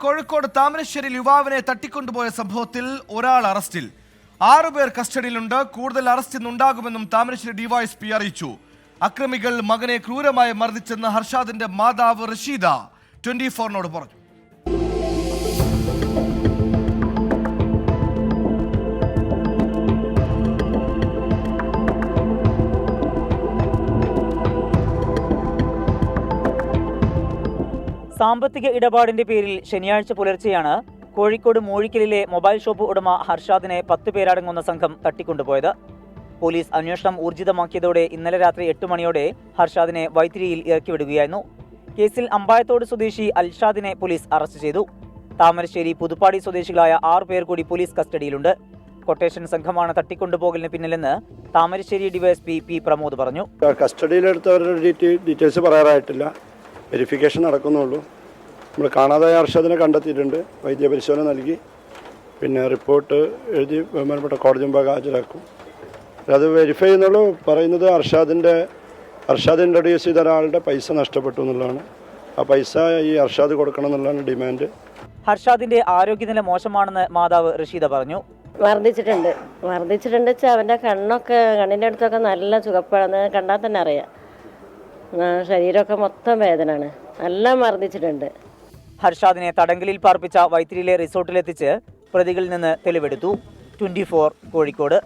കോഴിക്കോട് താമരശ്ശേരിയിൽ യുവാവിനെ തട്ടിക്കൊണ്ടുപോയ സംഭവത്തിൽ ഒരാൾ അറസ്റ്റിൽ. 6 പേർ കസ്റ്റഡിയിലുണ്ട്. കൂടുതൽ അറസ്റ്റ് ഇന്നുണ്ടാകുമെന്നും താമരശ്ശേരി ഡിവൈഎസ്പി അറിയിച്ചു. അക്രമികൾ മകനെ ക്രൂരമായി മർദ്ദിച്ചെന്ന് ഹർഷാദിന്റെ മാതാവ് റഷീദ 24-നോട് പറഞ്ഞു. സാമ്പത്തിക ഇടപാടിന്റെ പേരിൽ ശനിയാഴ്ച പുലർച്ചെയാണ് കോഴിക്കോട് മൂഴിക്കലിലെ മൊബൈൽ ഷോപ്പ് ഉടമ ഹർഷാദിനെ 10 പേരടങ്ങുന്ന സംഘം തട്ടിക്കൊണ്ടുപോയത്. പോലീസ് അന്വേഷണം ഊർജിതമാക്കിയതോടെ ഇന്നലെ രാത്രി 8 മണിയോടെ ഹർഷാദിനെ വൈത്തിരിയിൽ ഇറക്കിവിടുകയായിരുന്നു. കേസിൽ അമ്പായത്തോട് സ്വദേശി അൽഷാദിനെ പോലീസ് അറസ്റ്റ് ചെയ്തു. താമരശ്ശേരി പുതുപ്പാടി സ്വദേശികളായ 6 പേർ കൂടി പോലീസ് കസ്റ്റഡിയിലുണ്ട്. കൊട്ടേഷൻ സംഘമാണ് തട്ടിക്കൊണ്ടുപോകലിന് പിന്നിലെന്ന് താമരശ്ശേരി ഡിവൈഎസ്പി പി പ്രമോദ് പറഞ്ഞു. കസ്റ്റഡിയിലെടുത്തവരുടെ ഡീറ്റെയിൽസ് പറയാറായിട്ടില്ല. വെരിഫിക്കേഷൻ നടക്കുന്നുള്ളൂ. നമ്മൾ കാണാതായ അർഷാദിനെ കണ്ടെത്തിയിട്ടുണ്ട്. വൈദ്യപരിശോധന നൽകി പിന്നെ റിപ്പോർട്ട് എഴുതി ബഹുമാനപ്പെട്ട കോടതി മുമ്പാകെ ഹാജരാക്കും. അത് വെരിഫൈ ചെയ്യുന്നുള്ളൂ. പറയുന്നത് അർഷാദ് ഇൻട്രൊഡ്യൂസ് ചെയ്ത ഒരാളുടെ പൈസ നഷ്ടപ്പെട്ടു എന്നുള്ളതാണ്. ആ പൈസ ഈ അർഷാദ് കൊടുക്കണം എന്നുള്ളതാണ് ഡിമാൻഡ്. ഹർഷാദിന്റെ ആരോഗ്യനില മോശമാണെന്ന് മാതാവ് റഷീദ പറഞ്ഞു. മർദ്ദിച്ചിട്ടുണ്ട് വെച്ചാൽ അവൻ്റെ കണ്ണിൻ്റെ അടുത്തൊക്കെ നല്ല ചുവപ്പാണെന്ന് കണ്ടാൽ തന്നെ അറിയാം. ശരീരമൊക്കെ മൊത്തം വേദനയാണ്. എല്ലാം മർദ്ദിച്ചിട്ടുണ്ട്. ഹർഷാദിനെ തടങ്കലിൽ പാർപ്പിച്ച വൈത്തിരിയിലെ റിസോർട്ടിലെത്തിച്ച് പ്രതികളിൽ നിന്ന് തെളിവെടുത്തു. 24 കോഴിക്കോട്.